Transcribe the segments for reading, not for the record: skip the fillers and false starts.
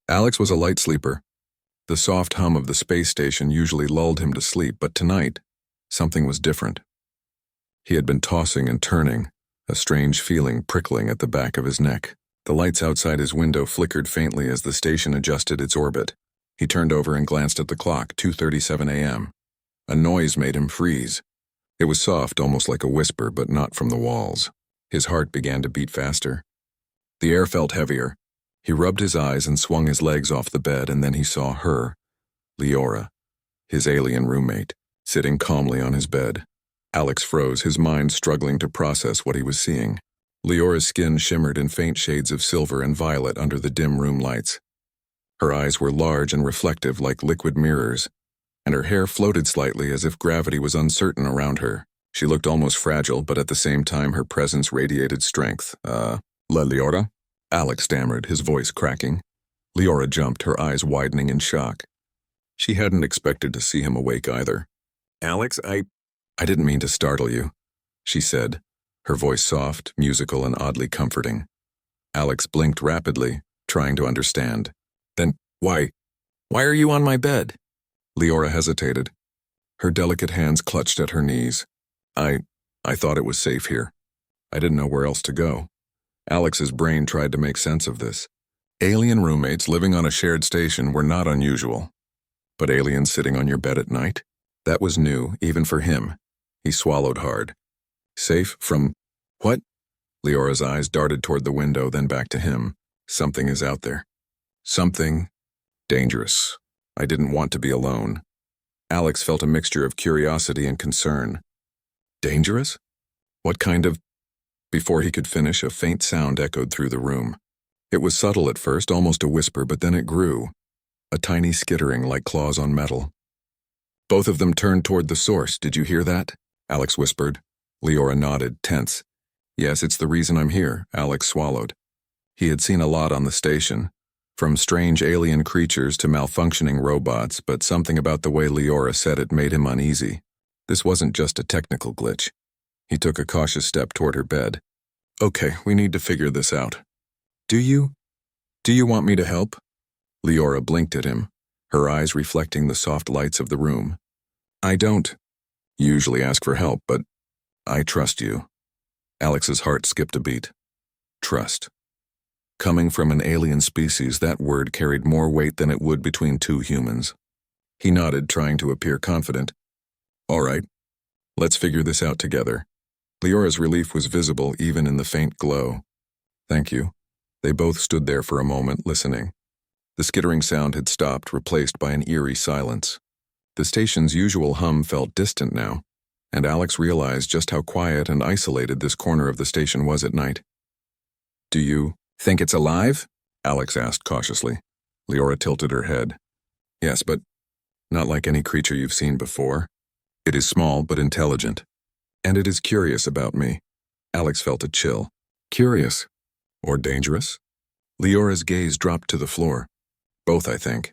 Alex was a light sleeper. The soft hum of the space station usually lulled him to sleep, but tonight, something was different. He had been tossing and turning, a strange feeling prickling at the back of his neck. The lights outside his window flickered faintly as the station adjusted its orbit. He turned over and glanced at the clock, 2:37 a.m. A noise made him freeze. It was soft, almost like a whisper, but not from the walls. His heart began to beat faster. The air felt heavier. He rubbed his eyes and swung his legs off the bed, and then he saw her, Leora, his alien roommate, sitting calmly on his bed. Alex froze, his mind struggling to process what he was seeing. Leora's skin shimmered in faint shades of silver and violet under the dim room lights. Her eyes were large and reflective like liquid mirrors, and her hair floated slightly as if gravity was uncertain around her. She looked almost fragile, but at the same time her presence radiated strength. Leora? Alex stammered, his voice cracking. Leora jumped, her eyes widening in shock. She hadn't expected to see him awake either. Alex, I didn't mean to startle you, she said, her voice soft, musical, and oddly comforting. Alex blinked rapidly, trying to understand. Then, why are you on my bed? Leora hesitated. Her delicate hands clutched at her knees. I thought it was safe here. I didn't know where else to go. Alex's brain tried to make sense of this. Alien roommates living on a shared station were not unusual. But aliens sitting on your bed at night? That was new, even for him. He swallowed hard. Safe from what? Leora's eyes darted toward the window, then back to him. Something is out there. Something dangerous. I didn't want to be alone. Alex felt a mixture of curiosity and concern. Dangerous? What kind of... Before he could finish, a faint sound echoed through the room. It was subtle at first, almost a whisper, but then it grew. A tiny skittering like claws on metal. Both of them turned toward the source. Did you hear that? Alex whispered. Leora nodded, tense. Yes, it's the reason I'm here, Alex swallowed. He had seen a lot on the station, from strange alien creatures to malfunctioning robots, but something about the way Leora said it made him uneasy. This wasn't just a technical glitch. He took a cautious step toward her bed. Okay, we need to figure this out. Do you want me to help? Leora blinked at him, her eyes reflecting the soft lights of the room. I don't usually ask for help, but I trust you. Alex's heart skipped a beat. Trust. Coming from an alien species, that word carried more weight than it would between two humans. He nodded, trying to appear confident. All right, let's figure this out together. Leora's relief was visible even in the faint glow. Thank you. They both stood there for a moment, listening. The skittering sound had stopped, replaced by an eerie silence. The station's usual hum felt distant now, and Alex realized just how quiet and isolated this corner of the station was at night. Do you think it's alive? Alex asked cautiously. Leora tilted her head. Yes, but not like any creature you've seen before. It is small but intelligent. And it is curious about me. Alex felt a chill. Curious? Or dangerous? Leora's gaze dropped to the floor. Both, I think.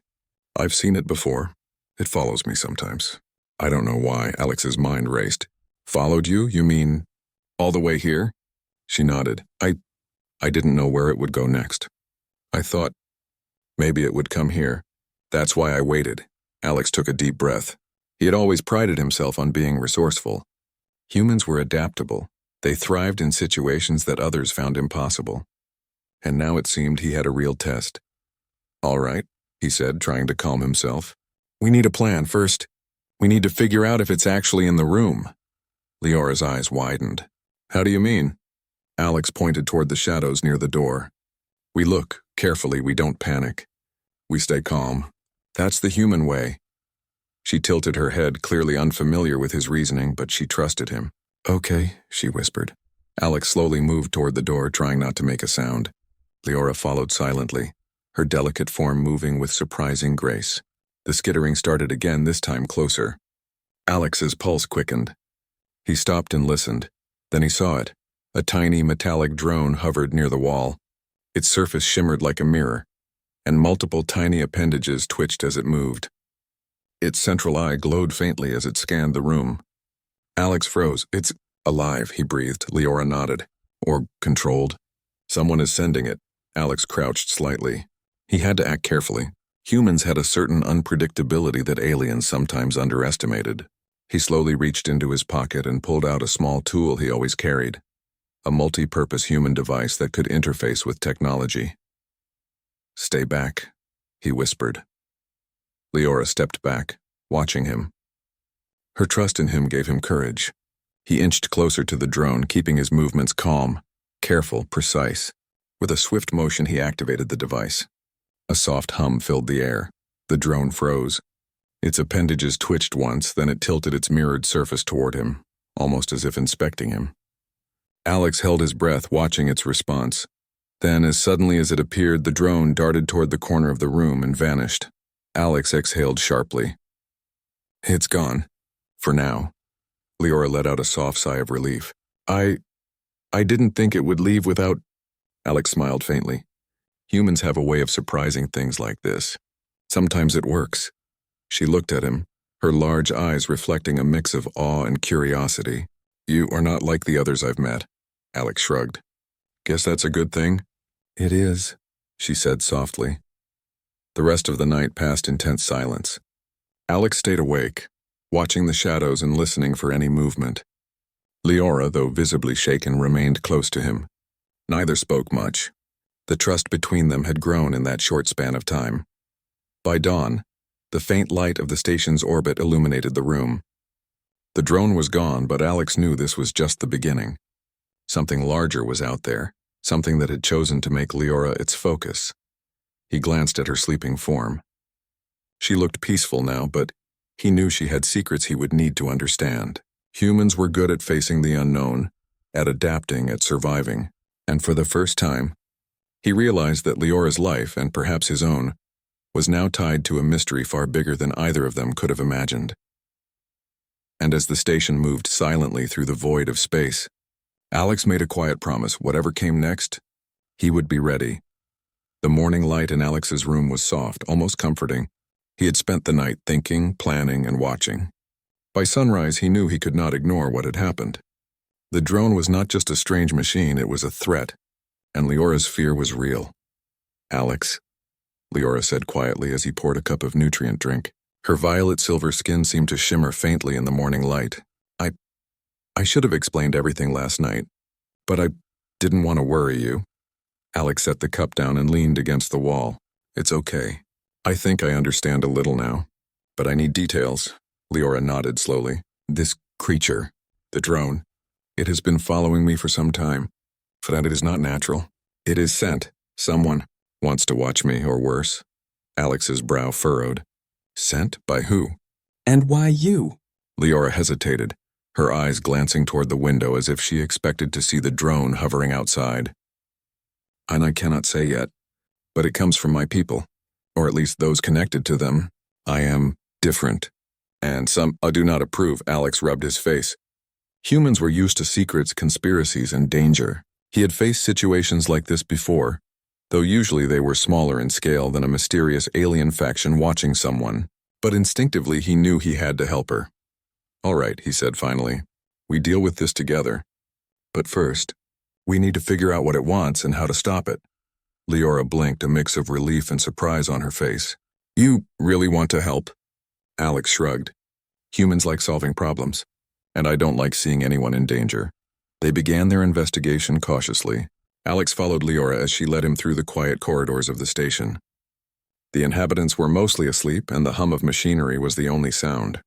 I've seen it before. It follows me sometimes. I don't know why. Alex's mind raced. Followed you? You mean all the way here? She nodded. I didn't know where it would go next. I thought maybe it would come here. That's why I waited. Alex took a deep breath. He had always prided himself on being resourceful. Humans were adaptable. They thrived in situations that others found impossible. And now it seemed he had a real test. All right, he said, trying to calm himself. We need a plan. First, we need to figure out if it's actually in the room. Leora's eyes widened. How do you mean? Alex pointed toward the shadows near the door. We look carefully, we don't panic. We stay calm. That's the human way. She tilted her head, clearly unfamiliar with his reasoning, but she trusted him. Okay, she whispered. Alex slowly moved toward the door, trying not to make a sound. Leora followed silently, her delicate form moving with surprising grace. The skittering started again, this time closer. Alex's pulse quickened. He stopped and listened. Then he saw it. A tiny metallic drone hovered near the wall. Its surface shimmered like a mirror, and multiple tiny appendages twitched as it moved. Its central eye glowed faintly as it scanned the room. Alex froze. It's alive, he breathed. Leora nodded. Or controlled. Someone is sending it. Alex crouched slightly. He had to act carefully. Humans had a certain unpredictability that aliens sometimes underestimated. He slowly reached into his pocket and pulled out a small tool he always carried, a multi-purpose human device that could interface with technology. "Stay back," he whispered. Leora stepped back, watching him. Her trust in him gave him courage. He inched closer to the drone, keeping his movements calm, careful, precise. With a swift motion, he activated the device. A soft hum filled the air. The drone froze. Its appendages twitched once, then it tilted its mirrored surface toward him, almost as if inspecting him. Alex held his breath, watching its response. Then, as suddenly as it appeared, the drone darted toward the corner of the room and vanished. Alex exhaled sharply. "It's gone. For now." Leora let out a soft sigh of relief. I didn't think it would leave without..." Alex smiled faintly. Humans have a way of surprising things like this. Sometimes it works. She looked at him, her large eyes reflecting a mix of awe and curiosity. "You are not like the others I've met." Alex shrugged. "Guess that's a good thing?" "It is," she said softly. The rest of the night passed in tense silence. Alex stayed awake, watching the shadows and listening for any movement. Leora, though visibly shaken, remained close to him. Neither spoke much. The trust between them had grown in that short span of time. By dawn, the faint light of the station's orbit illuminated the room. The drone was gone, but Alex knew this was just the beginning. Something larger was out there, something that had chosen to make Leora its focus. He glanced at her sleeping form. She looked peaceful now, but he knew she had secrets he would need to understand. Humans were good at facing the unknown, at adapting, at surviving. And for the first time, he realized that Leora's life, and perhaps his own, was now tied to a mystery far bigger than either of them could have imagined. And as the station moved silently through the void of space, Alex made a quiet promise: whatever came next, he would be ready. The morning light in Alex's room was soft, almost comforting. He had spent the night thinking, planning, and watching. By sunrise, he knew he could not ignore what had happened. The drone was not just a strange machine, it was a threat, and Leora's fear was real. "Alex," Leora said quietly as he poured a cup of nutrient drink. Her violet-silver skin seemed to shimmer faintly in the morning light. I should have explained everything last night, but I didn't want to worry you." Alex set the cup down and leaned against the wall. "It's okay. I think I understand a little now, but I need details." Leora nodded slowly. "This creature, the drone, it has been following me for some time. For that, it is not natural. It is sent. Someone wants to watch me, or worse." Alex's brow furrowed. "Sent? By who? And why you?" Leora hesitated, her eyes glancing toward the window as if she expected to see the drone hovering outside. "And I cannot say yet, but it comes from my people, or at least those connected to them. I am different. And some I do not approve." Alex rubbed his face. Humans were used to secrets, conspiracies, and danger. He had faced situations like this before, though usually they were smaller in scale than a mysterious alien faction watching someone. But instinctively he knew he had to help her. "All right," he said finally. "We deal with this together. But first, we need to figure out what it wants and how to stop it." Leora blinked, a mix of relief and surprise on her face. "You really want to help?" Alex shrugged. "Humans like solving problems, and I don't like seeing anyone in danger." They began their investigation cautiously. Alex followed Leora as she led him through the quiet corridors of the station. The inhabitants were mostly asleep, and the hum of machinery was the only sound.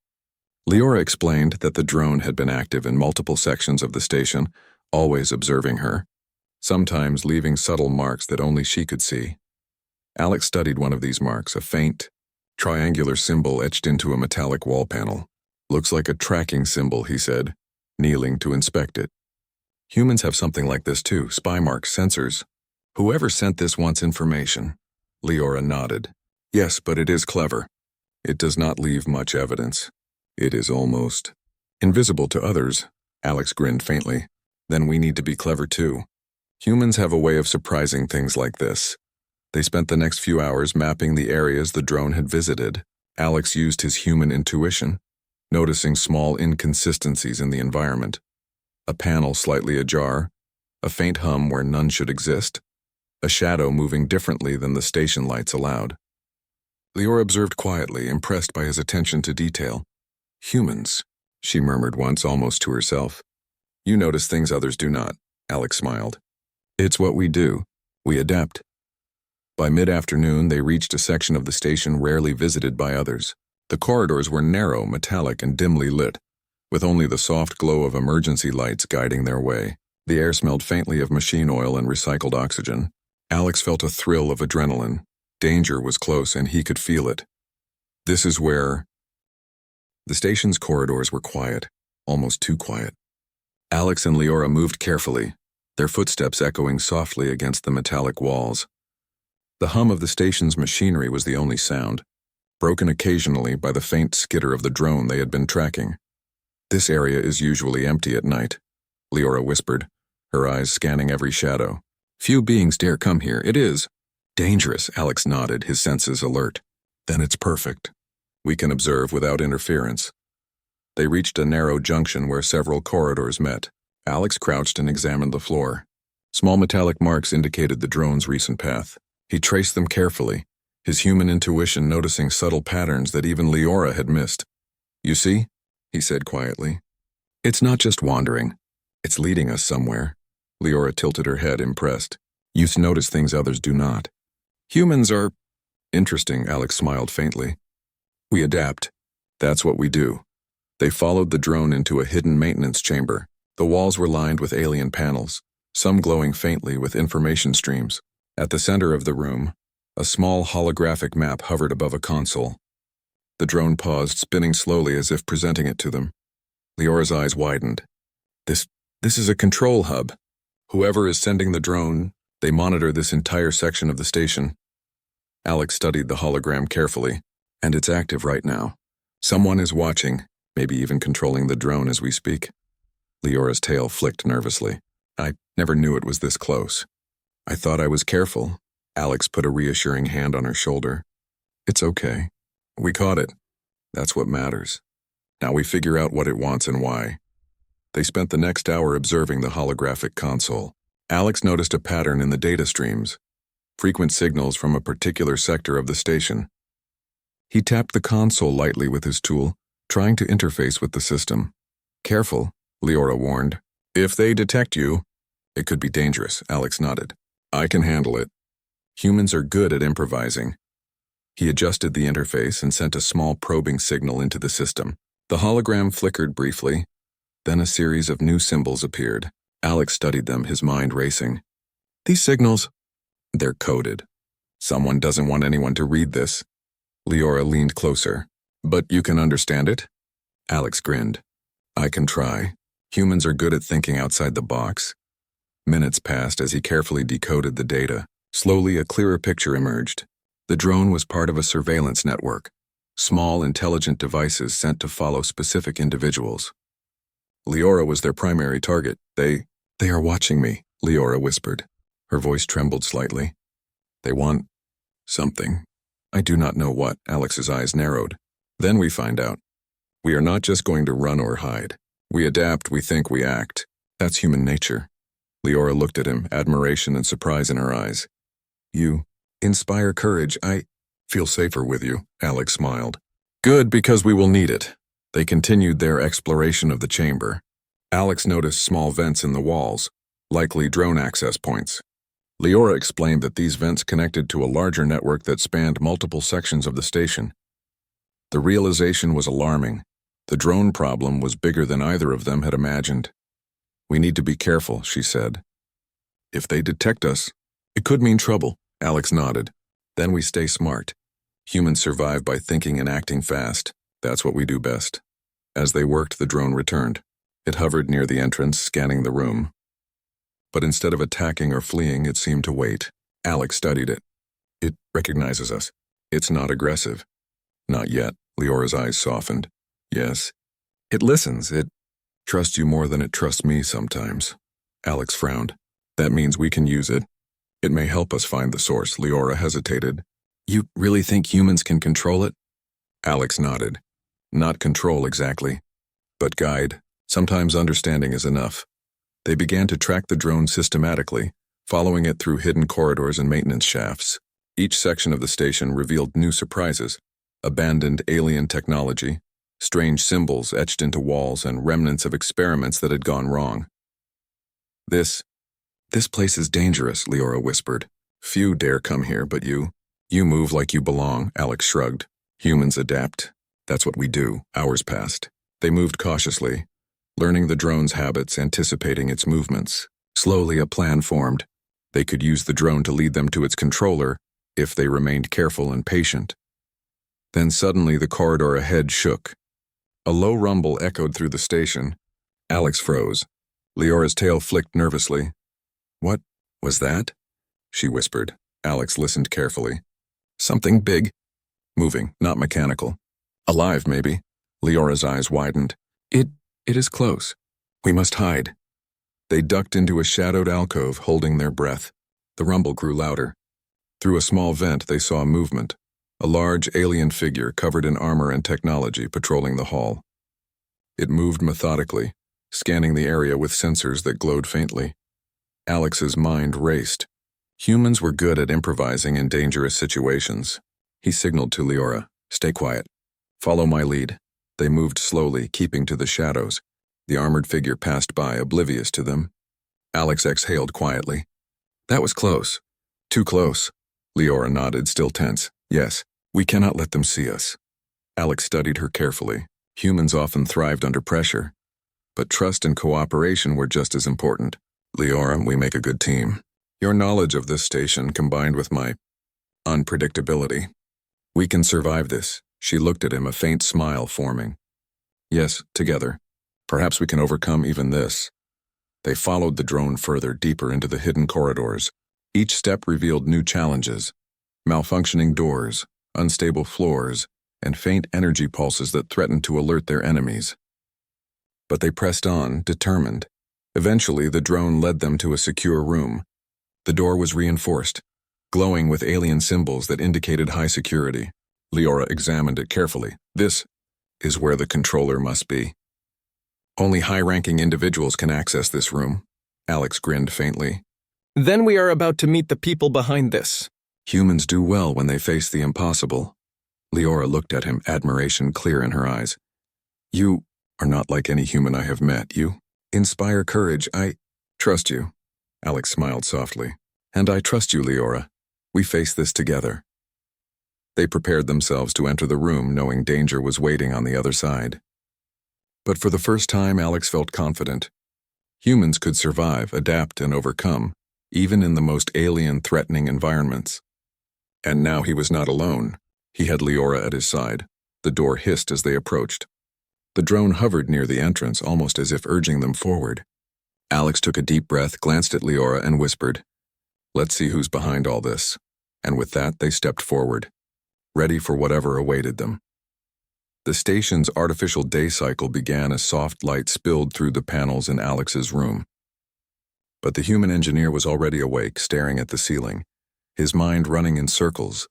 Leora explained that the drone had been active in multiple sections of the station, always observing her, sometimes leaving subtle marks that only she could see. Alex studied one of these marks, a faint, triangular symbol etched into a metallic wall panel. "Looks like a tracking symbol," he said, kneeling to inspect it. "Humans have something like this too, spy marks, sensors. Whoever sent this wants information." Leora nodded. "Yes, but it is clever. It does not leave much evidence. It is almost invisible to others." Alex grinned faintly. "Then we need to be clever too. Humans have a way of surprising things like this." They spent the next few hours mapping the areas the drone had visited. Alex used his human intuition, noticing small inconsistencies in the environment. A panel slightly ajar, a faint hum where none should exist, a shadow moving differently than the station lights allowed. Leora observed quietly, impressed by his attention to detail. Humans, she murmured once, almost to herself. You notice things others do not, Alex smiled. It's what we do. We adapt. By mid-afternoon, they reached a section of the station rarely visited by others. The corridors were narrow, metallic, and dimly lit, with only the soft glow of emergency lights guiding their way. The air smelled faintly of machine oil and recycled oxygen. Alex felt a thrill of adrenaline. Danger was close, and he could feel it. This is where... The station's corridors were quiet, almost too quiet. Alex and Leora moved carefully, their footsteps echoing softly against the metallic walls. The hum of the station's machinery was the only sound, broken occasionally by the faint skitter of the drone they had been tracking. This area is usually empty at night, Leora whispered, her eyes scanning every shadow. Few beings dare come here. It is dangerous, Alex nodded, his senses alert. Then it's perfect. We can observe without interference. They reached a narrow junction where several corridors met. Alex crouched and examined the floor. Small metallic marks indicated the drone's recent path. He traced them carefully, his human intuition noticing subtle patterns that even Leora had missed. You see, he said quietly. It's not just wandering. It's leading us somewhere. Leora tilted her head, impressed. You notice things others do not. Humans are... Interesting, Alex smiled faintly. We adapt. That's what we do. They followed the drone into a hidden maintenance chamber. The walls were lined with alien panels, some glowing faintly with information streams. At the center of the room, a small holographic map hovered above a console. The drone paused, spinning slowly as if presenting it to them. Leora's eyes widened. This is a control hub. Whoever is sending the drone, they monitor this entire section of the station. Alex studied the hologram carefully, and it's active right now. Someone is watching, maybe even controlling the drone as we speak. Leora's tail flicked nervously. I never knew it was this close. I thought I was careful. Alex put a reassuring hand on her shoulder. It's okay. We caught it. That's what matters. Now we figure out what it wants and why. They spent the next hour observing the holographic console. Alex noticed a pattern in the data streams, frequent signals from a particular sector of the station. He tapped the console lightly with his tool, trying to interface with the system. Careful, Leora warned. If they detect you, it could be dangerous, Alex nodded. I can handle it. Humans are good at improvising. He adjusted the interface and sent a small probing signal into the system. The hologram flickered briefly, then a series of new symbols appeared. Alex studied them, his mind racing. These signals, they're coded. Someone doesn't want anyone to read this. Leora leaned closer. But you can understand it? Alex grinned. I can try. Humans are good at thinking outside the box. Minutes passed as he carefully decoded the data. Slowly, a clearer picture emerged. The drone was part of a surveillance network, small, intelligent devices sent to follow specific individuals. Leora was their primary target. They are watching me, Leora whispered. Her voice trembled slightly. They want something. I do not know what. Alex's eyes narrowed. Then we find out. We are not just going to run or hide. We adapt, we think, we act. That's human nature. Leora looked at him, admiration and surprise in her eyes. You inspire courage. I feel safer with you, Alex smiled. Good, because we will need it. They continued their exploration of the chamber. Alex noticed small vents in the walls, likely drone access points. Leora explained that these vents connected to a larger network that spanned multiple sections of the station. The realization was alarming. The drone problem was bigger than either of them had imagined. We need to be careful, she said. If they detect us, it could mean trouble, Alex nodded. Then we stay smart. Humans survive by thinking and acting fast. That's what we do best. As they worked, the drone returned. It hovered near the entrance, scanning the room. But instead of attacking or fleeing, it seemed to wait. Alex studied it. It recognizes us. It's not aggressive. Not yet. Leora's eyes softened. Yes. It listens. It trusts you more than it trusts me sometimes. Alex frowned. That means we can use it. It may help us find the source. Leora hesitated. You really think humans can control it? Alex nodded. Not control exactly, but guide. Sometimes understanding is enough. They began to track the drone systematically, following it through hidden corridors and maintenance shafts. Each section of the station revealed new surprises: abandoned alien technology, strange symbols etched into walls, and remnants of experiments that had gone wrong. This place is dangerous," Leora whispered. "Few dare come here but you. You move like you belong," Alex shrugged. "Humans adapt. That's what we do." Hours passed. They moved cautiously, learning the drone's habits, anticipating its movements. Slowly, a plan formed. They could use the drone to lead them to its controller if they remained careful and patient. Then suddenly the corridor ahead shook. A low rumble echoed through the station. Alex froze. Leora's tail flicked nervously. "What was that?" she whispered. Alex listened carefully. "Something big. Moving, not mechanical. Alive, maybe." Leora's eyes widened. It is close. We must hide." They ducked into a shadowed alcove, holding their breath. The rumble grew louder. Through a small vent, they saw movement. A large alien figure covered in armor and technology patrolling the hall. It moved methodically, scanning the area with sensors that glowed faintly. Alex's mind raced. Humans were good at improvising in dangerous situations. He signaled to Leora, "Stay quiet. Follow my lead." They moved slowly, keeping to the shadows. The armored figure passed by, oblivious to them. Alex exhaled quietly. "That was close. Too close." Leora nodded, still tense. "Yes, we cannot let them see us." Alex studied her carefully. Humans often thrived under pressure, but trust and cooperation were just as important. "Leora, we make a good team. Your knowledge of this station combined with my unpredictability. We can survive this." She looked at him, a faint smile forming. "Yes, together. Perhaps we can overcome even this." They followed the drone further, deeper into the hidden corridors. Each step revealed new challenges: malfunctioning doors, unstable floors, and faint energy pulses that threatened to alert their enemies. But they pressed on, determined. Eventually, the drone led them to a secure room. The door was reinforced, glowing with alien symbols that indicated high security. Leora examined it carefully. "This is where the controller must be. Only high-ranking individuals can access this room." Alex grinned faintly. "Then we are about to meet the people behind this." "Humans do well when they face the impossible." Leora looked at him, admiration clear in her eyes. "You are not like any human I have met. You inspire courage. I trust you." Alex smiled softly. "And I trust you, Leora. We face this together." They prepared themselves to enter the room, knowing danger was waiting on the other side. But for the first time, Alex felt confident. Humans could survive, adapt, and overcome, even in the most alien-threatening environments. And now he was not alone. He had Leora at his side. The door hissed as they approached. The drone hovered near the entrance, almost as if urging them forward. Alex took a deep breath, glanced at Leora, and whispered, "Let's see who's behind all this." And with that, they stepped forward, ready for whatever awaited them. The station's artificial day cycle began as soft light spilled through the panels in Alex's room. But the human engineer was already awake, staring at the ceiling, his mind running in circles.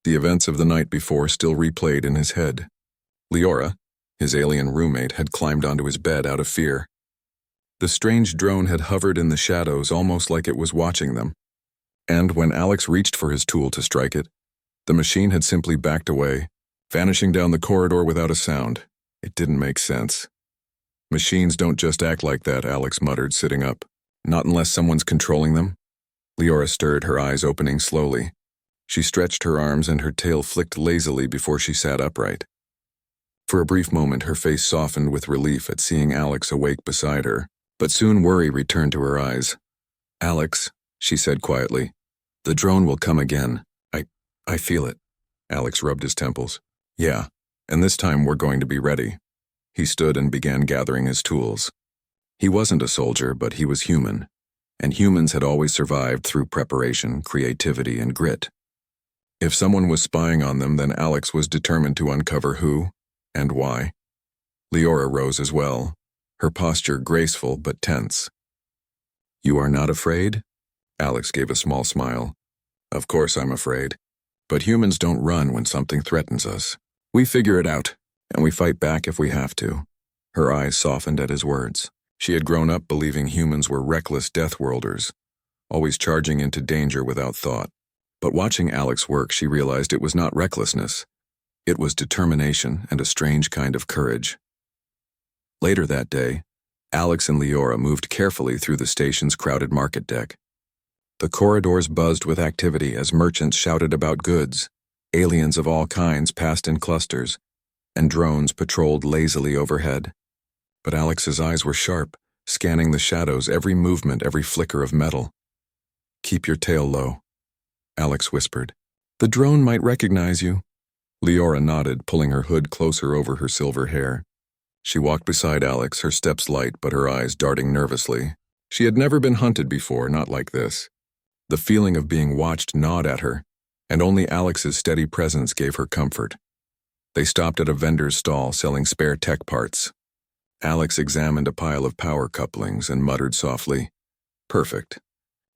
The events of the night before still replayed in his head. Leora, his alien roommate, had climbed onto his bed out of fear. The strange drone had hovered in the shadows, almost like it was watching them. And when Alex reached for his tool to strike it, the machine had simply backed away, vanishing down the corridor without a sound. It didn't make sense. "Machines don't just act like that," Alex muttered, sitting up. "Not unless someone's controlling them." Leora stirred, her eyes opening slowly. She stretched her arms and her tail flicked lazily before she sat upright. For a brief moment, her face softened with relief at seeing Alex awake beside her, but soon worry returned to her eyes. "Alex," she said quietly, "the drone will come again. I feel it." Alex rubbed his temples. "Yeah, and this time we're going to be ready." He stood and began gathering his tools. He wasn't a soldier, but he was human, and humans had always survived through preparation, creativity, and grit. If someone was spying on them, then Alex was determined to uncover who and why. Leora rose as well, her posture graceful but tense. "You are not afraid?" Alex gave a small smile. "Of course I'm afraid. But humans don't run when something threatens us. We figure it out, and we fight back if we have to." Her eyes softened at his words. She had grown up believing humans were reckless death worlders, always charging into danger without thought. But watching Alex work, she realized it was not recklessness. It was determination and a strange kind of courage. Later that day, Alex and Leora moved carefully through the station's crowded market deck. The corridors buzzed with activity as merchants shouted about goods, aliens of all kinds passed in clusters, and drones patrolled lazily overhead. But Alex's eyes were sharp, scanning the shadows, every movement, every flicker of metal. "Keep your tail low," Alex whispered. "The drone might recognize you." Leora nodded, pulling her hood closer over her silver hair. She walked beside Alex, her steps light but her eyes darting nervously. She had never been hunted before, not like this. The feeling of being watched gnawed at her, and only Alex's steady presence gave her comfort. They stopped at a vendor's stall selling spare tech parts. Alex examined a pile of power couplings and muttered softly, "Perfect.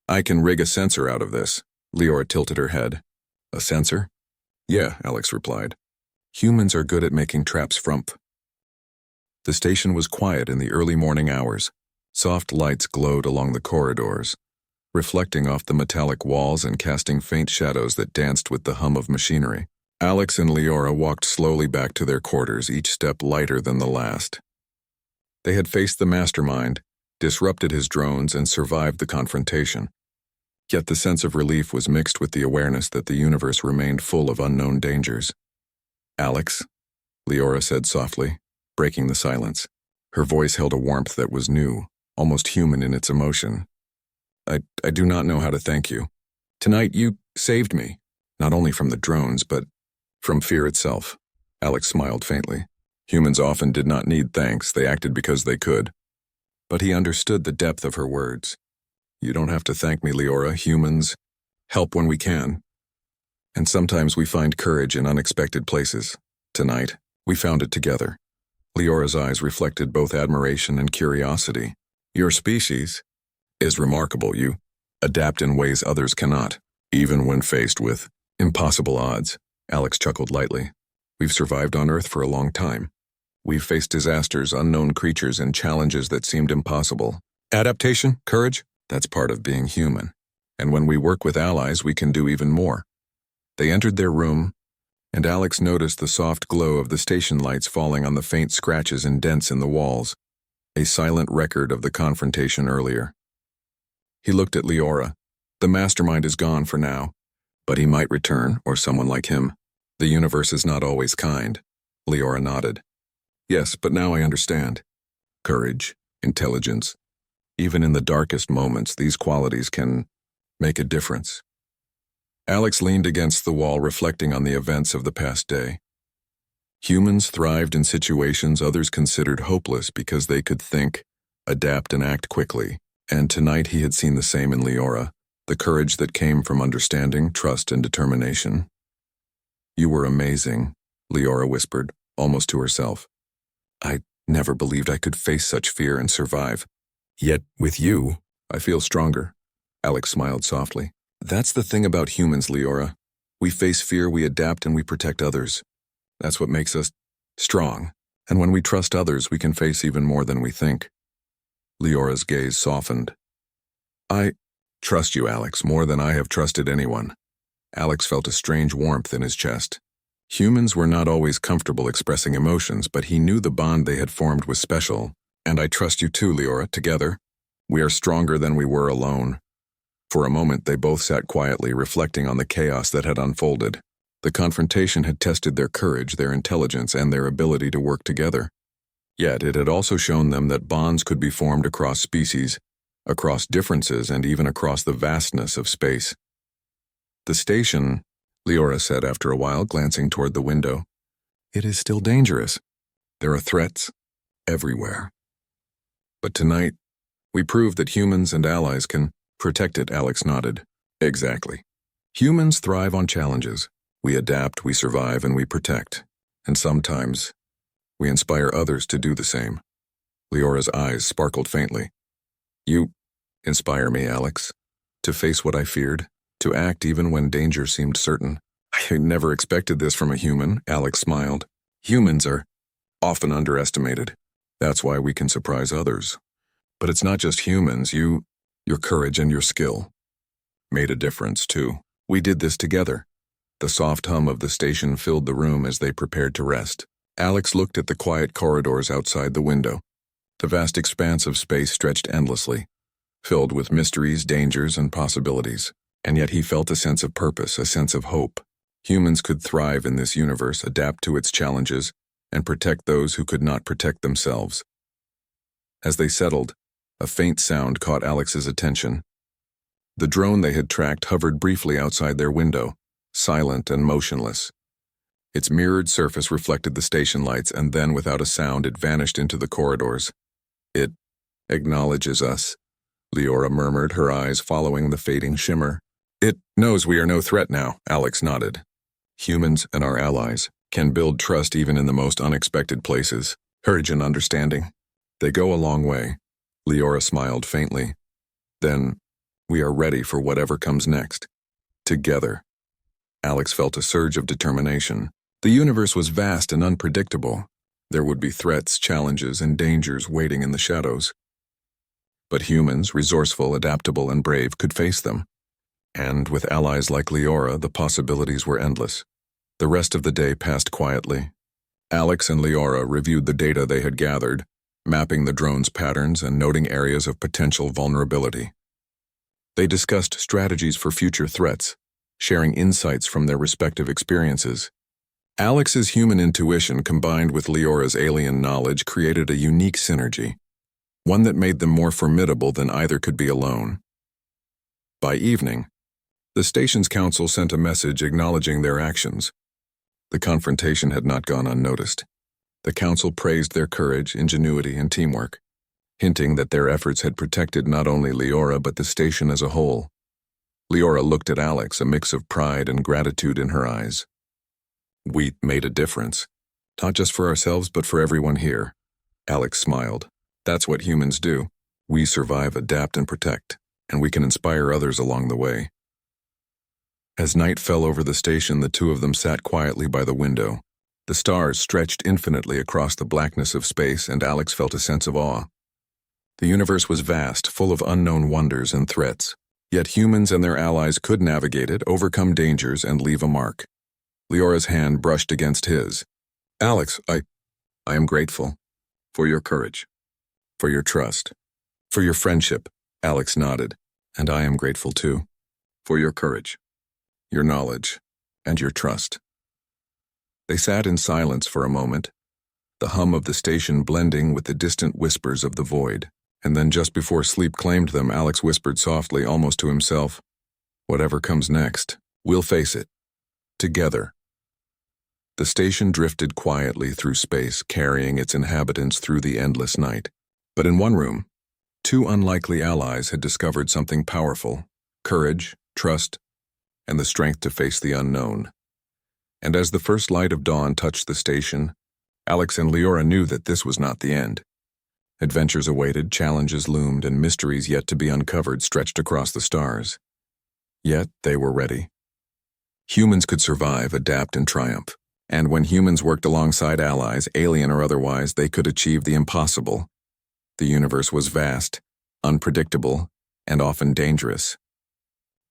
I can rig a sensor out of this." Leora tilted her head. "A sensor?" "Yeah," Alex replied. "Humans are good at making traps frumph." The station was quiet in the early morning hours. Soft lights glowed along the corridors, reflecting off the metallic walls and casting faint shadows that danced with the hum of machinery. Alex and Leora walked slowly back to their quarters, each step lighter than the last. They had faced the mastermind, disrupted his drones, and survived the confrontation. Yet the sense of relief was mixed with the awareness that the universe remained full of unknown dangers. "Alex," Leora said softly, breaking the silence. Her voice held a warmth that was new, almost human in its emotion. I do not know how to thank you. Tonight you saved me, not only from the drones, but from fear itself." Alex smiled faintly. Humans often did not need thanks, they acted because they could. But he understood the depth of her words. "You don't have to thank me, Leora. Humans help when we can. And sometimes we find courage in unexpected places. Tonight, we found it together." Leora's eyes reflected both admiration and curiosity. "Your species is remarkable. You adapt in ways others cannot, even when faced with impossible odds." Alex chuckled lightly. "We've survived on Earth for a long time. We've faced disasters, unknown creatures, and challenges that seemed impossible. Adaptation, courage, that's part of being human. And when we work with allies, we can do even more." They entered their room, and Alex noticed the soft glow of the station lights falling on the faint scratches and dents in the walls, a silent record of the confrontation earlier. He looked at Leora. "The mastermind is gone for now, but he might return, or someone like him. The universe is not always kind." Leora nodded. "Yes, but now I understand. Courage, intelligence. Even in the darkest moments, these qualities can make a difference." Alex leaned against the wall, reflecting on the events of the past day. Humans thrived in situations others considered hopeless because they could think, adapt, and act quickly. And tonight he had seen the same in Leora, the courage that came from understanding, trust, and determination. "You were amazing," Leora whispered, almost to herself. "I never believed I could face such fear and survive. Yet, with you, I feel stronger." Alex smiled softly. "That's the thing about humans, Leora. We face fear, we adapt, and we protect others. That's what makes us strong. And when we trust others, we can face even more than we think." Leora's gaze softened. "I trust you, Alex, more than I have trusted anyone." Alex felt a strange warmth in his chest. Humans were not always comfortable expressing emotions, but he knew the bond they had formed was special. "And I trust you too, Leora. Together, we are stronger than we were alone." For a moment, they both sat quietly, reflecting on the chaos that had unfolded. The confrontation had tested their courage, their intelligence, and their ability to work together. Yet it had also shown them that bonds could be formed across species, across differences, and even across the vastness of space. "The station," Leora said after a while, glancing toward the window, "it is still dangerous. There are threats everywhere. But tonight, we proved that humans and allies can protect it." Alex nodded. "Exactly. Humans thrive on challenges. We adapt, we survive, and we protect. And sometimes, we inspire others to do the same." Leora's eyes sparkled faintly. "You inspire me, Alex. To face what I feared, to act even when danger seemed certain." "I never expected this from a human," Alex smiled. "Humans are often underestimated. That's why we can surprise others. But it's not just humans, your courage and your skill. made a difference, too. We did this together. The soft hum of the station filled the room as they prepared to rest. Alex looked at the quiet corridors outside the window. The vast expanse of space stretched endlessly, filled with mysteries, dangers, and possibilities. And yet he felt a sense of purpose, a sense of hope. Humans could thrive in this universe, adapt to its challenges, and protect those who could not protect themselves. As they settled, a faint sound caught Alex's attention. The drone they had tracked hovered briefly outside their window, silent and motionless. Its mirrored surface reflected the station lights, and then, without a sound, it vanished into the corridors. "It acknowledges us," Leora murmured, her eyes following the fading shimmer. "It knows we are no threat now," Alex nodded. "Humans and our allies can build trust even in the most unexpected places. Courage and understanding. They go a long way." Leora smiled faintly. "Then, we are ready for whatever comes next. Together." Alex felt a surge of determination. The universe was vast and unpredictable. There would be threats, challenges, and dangers waiting in the shadows. But humans, resourceful, adaptable, and brave, could face them. And with allies like Leora, the possibilities were endless. The rest of the day passed quietly. Alex and Leora reviewed the data they had gathered, mapping the drone's patterns and noting areas of potential vulnerability. They discussed strategies for future threats, sharing insights from their respective experiences. Alex's human intuition combined with Leora's alien knowledge created a unique synergy, one that made them more formidable than either could be alone. By evening, the station's council sent a message acknowledging their actions. The confrontation had not gone unnoticed. The council praised their courage, ingenuity, and teamwork, hinting that their efforts had protected not only Leora but the station as a whole. Leora looked at Alex, a mix of pride and gratitude in her eyes. "We made a difference, not just for ourselves but for everyone here." Alex smiled. "That's what humans do. We survive, adapt, and protect, and we can inspire others along the way." As night fell over the station, the two of them sat quietly by the window. The stars stretched infinitely across the blackness of space, and Alex felt a sense of awe. The universe was vast, full of unknown wonders and threats. Yet humans and their allies could navigate it, overcome dangers, and leave a mark. Leora's hand brushed against his. "Alex, I am grateful for your courage, for your trust, for your friendship." Alex nodded. "And I am grateful too, for your courage, your knowledge, and your trust." They sat in silence for a moment, the hum of the station blending with the distant whispers of the void. And then just before sleep claimed them, Alex whispered softly, almost to himself, "Whatever comes next, we'll face it. Together." The station drifted quietly through space, carrying its inhabitants through the endless night. But in one room, two unlikely allies had discovered something powerful: courage, trust, and the strength to face the unknown. And as the first light of dawn touched the station, Alex and Leora knew that this was not the end. Adventures awaited, challenges loomed, and mysteries yet to be uncovered stretched across the stars. Yet they were ready. Humans could survive, adapt, and triumph. And when humans worked alongside allies, alien or otherwise, they could achieve the impossible. The universe was vast, unpredictable, and often dangerous.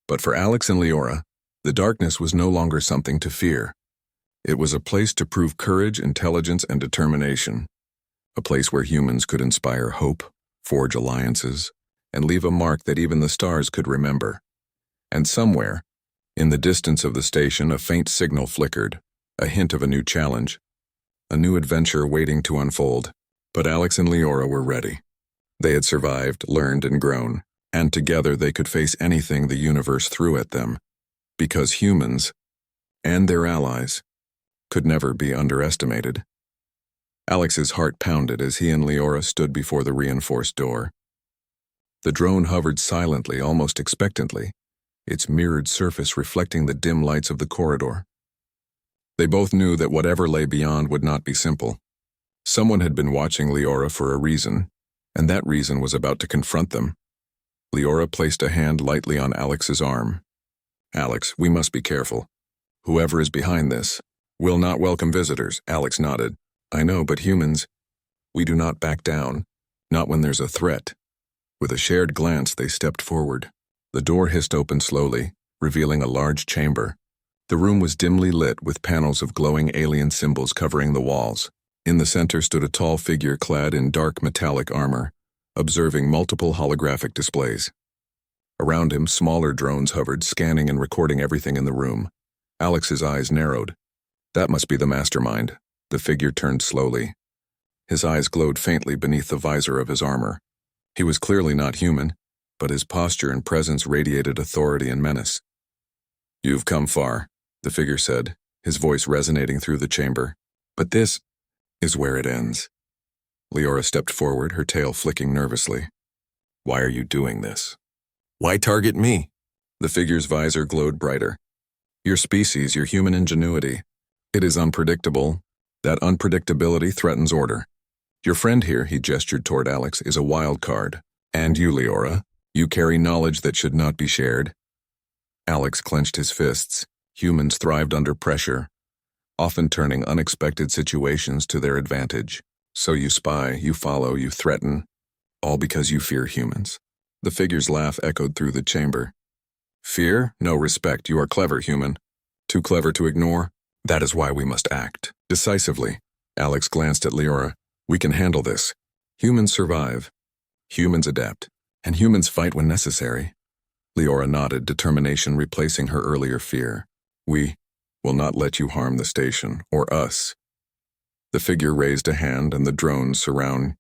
But for Alex and Leora, the darkness was no longer something to fear. It was a place to prove courage, intelligence, and determination. A place where humans could inspire hope, forge alliances, and leave a mark that even the stars could remember. And somewhere, in the distance of the station, a faint signal flickered, a hint of a new challenge, a new adventure waiting to unfold. But Alex and Leora were ready. They had survived, learned, and grown, and together they could face anything the universe threw at them, because humans, and their allies, could never be underestimated. Alex's heart pounded as he and Leora stood before the reinforced door. The drone hovered silently, almost expectantly, its mirrored surface reflecting the dim lights of the corridor. They both knew that whatever lay beyond would not be simple. Someone had been watching Leora for a reason, and that reason was about to confront them. Leora placed a hand lightly on Alex's arm. "Alex, we must be careful. Whoever is behind this will not welcome visitors." Alex nodded. "I know, but humans, we do not back down, not when there's a threat." With a shared glance, they stepped forward. The door hissed open slowly, revealing a large chamber. The room was dimly lit with panels of glowing alien symbols covering the walls. In the center stood a tall figure clad in dark metallic armor, observing multiple holographic displays. Around him, smaller drones hovered, scanning and recording everything in the room. Alex's eyes narrowed. That must be the mastermind. The figure turned slowly. His eyes glowed faintly beneath the visor of his armor. He was clearly not human, but his posture and presence radiated authority and menace. "You've come far," the figure said, his voice resonating through the chamber. "But this is where it ends." Leora stepped forward, her tail flicking nervously. "Why are you doing this?" "Why target me?" The figure's visor glowed brighter. "Your species, your human ingenuity. It is unpredictable. That unpredictability threatens order. Your friend here," he gestured toward Alex, "is a wild card. And you, Leora, you carry knowledge that should not be shared." Alex clenched his fists. Humans thrived under pressure, often turning unexpected situations to their advantage. "So you spy, you follow, you threaten, all because you fear humans." The figure's laugh echoed through the chamber. "Fear? No, respect. You are clever, human. Too clever to ignore. That is why we must act decisively." Alex glanced at Leora. "We can handle this. Humans survive. Humans adapt. And humans fight when necessary." Leora nodded, determination replacing her earlier fear. "We will not let you harm the station, or us." The figure raised a hand and the drones surround